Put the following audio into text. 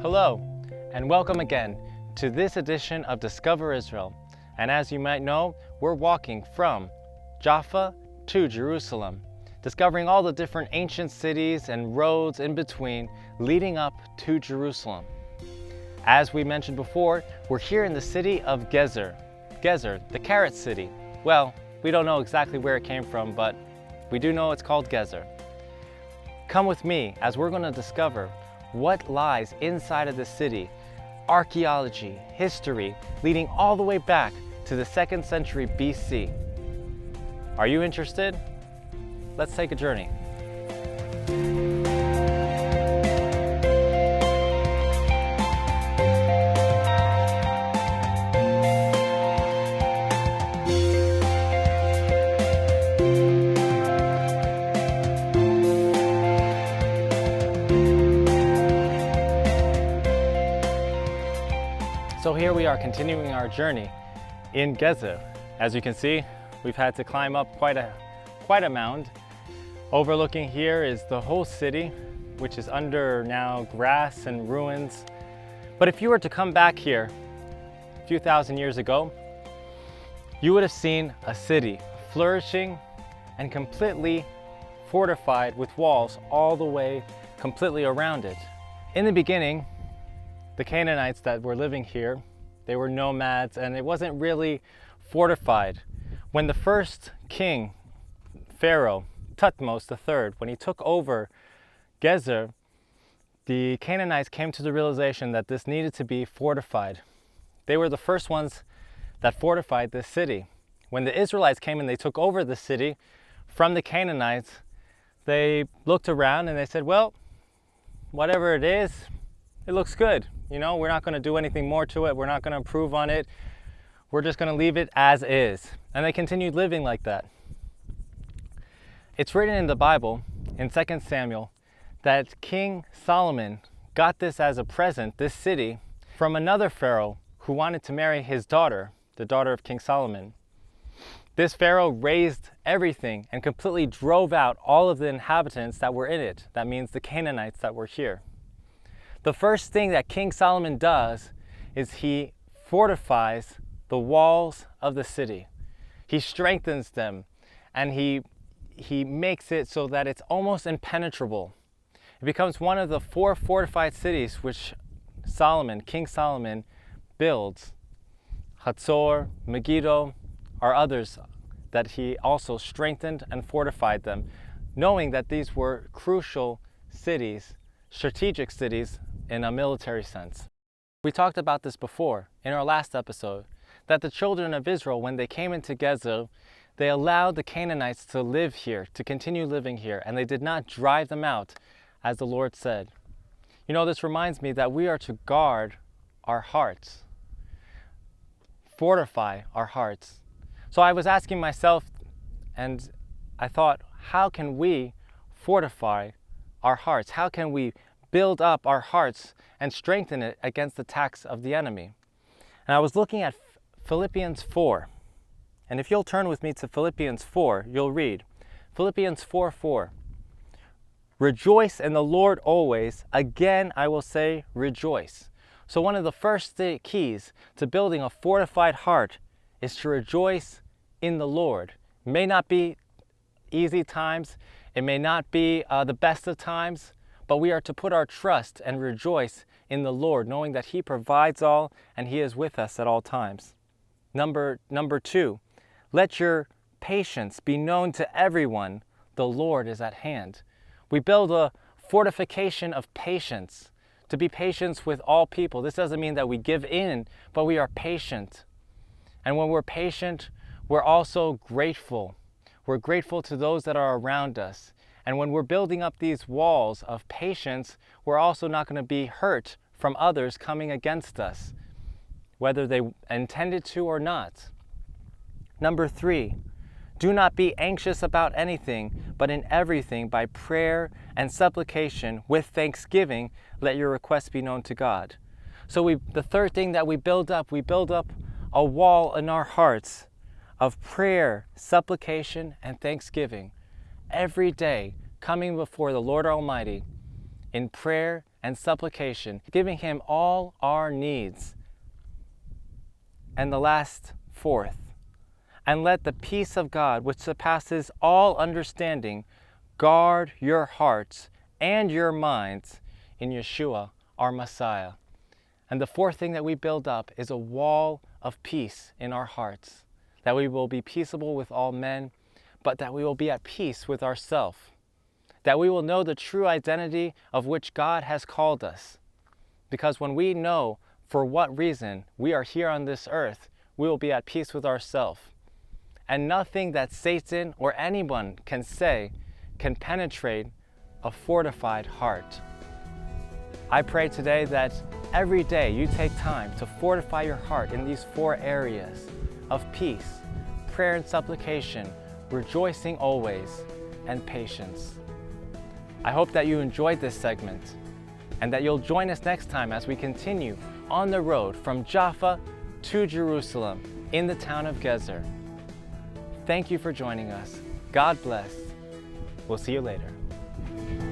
Hello, and welcome again to this edition of Discover Israel. And as you might know, we're walking from Jaffa to Jerusalem, discovering all the different ancient cities and roads in between leading up to Jerusalem. As we mentioned before, we're here in the city of Gezer. Gezer, the carrot city. Well, we don't know exactly where it came from, but we do know it's called Gezer. Come with me as we're going to discover what lies inside of the city, archaeology, history, leading all the way back to the 2nd century BC. Are you interested? Let's take a journey. So here we are continuing our journey in Gezer. As you can see, we've had to climb up quite a mound. Overlooking here is the whole city, which is under now grass and ruins. But if you were to come back here a few thousand years ago, you would have seen a city flourishing and completely fortified with walls all the way completely around it. In the beginning, the Canaanites that were living here, they were nomads and it wasn't really fortified. When the first king, Pharaoh, Thutmose III, when he took over Gezer, the Canaanites came to the realization that this needed to be fortified. They were the first ones that fortified this city. When the Israelites came and they took over the city from the Canaanites, they looked around and they said, well, whatever it is, it looks good. You know, we're not going to do anything more to it. We're not going to improve on it. We're just going to leave it as is. And they continued living like that. It's written in the Bible, in 2 Samuel, that King Solomon got this as a present, this city, from another pharaoh who wanted to marry his daughter, the daughter of King Solomon. This pharaoh razed everything and completely drove out all of the inhabitants that were in it. That means the Canaanites that were here. The first thing that King Solomon does is he fortifies the walls of the city. He strengthens them and he makes it so that it's almost impenetrable. It becomes one of the 4 fortified cities which King Solomon builds. Hazor, Megiddo are others that he also strengthened and fortified them, knowing that these were crucial cities, strategic cities in a military sense. We talked about this before in our last episode, that the children of Israel, when they came into Gezer, they allowed the Canaanites to live here, to continue living here, and they did not drive them out, as the Lord said. You know, this reminds me that we are to guard our hearts, fortify our hearts. So I was asking myself, and I thought, how can we fortify our hearts? How can we build up our hearts and strengthen it against the attacks of the enemy? And I was looking at Philippians 4. And if you'll turn with me to Philippians 4, you'll read Philippians 4:4. Rejoice in the Lord always. Again, I will say rejoice. So one of the first keys to building a fortified heart is to rejoice in the Lord. It may not be easy times. It may not be the best of times. But we are to put our trust and rejoice in the Lord, knowing that He provides all and He is with us at all times. Number 2, let your patience be known to everyone. The Lord is at hand. We build a fortification of patience, to be patient with all people. This doesn't mean that we give in, but we are patient. And when we're patient, we're also grateful. We're grateful to those that are around us. And when we're building up these walls of patience, we're also not going to be hurt from others coming against us, whether they intended to or not. Number 3, do not be anxious about anything, but in everything by prayer and supplication with thanksgiving, let your requests be known to God. So the third thing that we build up a wall in our hearts of prayer, supplication, and thanksgiving. Every day, coming before the Lord Almighty in prayer and supplication, giving him all our needs. And the last, fourth, and let the peace of God, which surpasses all understanding, guard your hearts and your minds in Yeshua, our Messiah. And the fourth thing that we build up is a wall of peace in our hearts, that we will be peaceable with all men, but that we will be at peace with ourselves, that we will know the true identity of which God has called us. Because when we know for what reason we are here on this earth, we will be at peace with ourselves. And nothing that Satan or anyone can say can penetrate a fortified heart. I pray today that every day you take time to fortify your heart in these four areas of peace, prayer and supplication, rejoicing always, and patience. I hope that you enjoyed this segment and that you'll join us next time as we continue on the road from Jaffa to Jerusalem in the town of Gezer. Thank you for joining us. God bless. We'll see you later.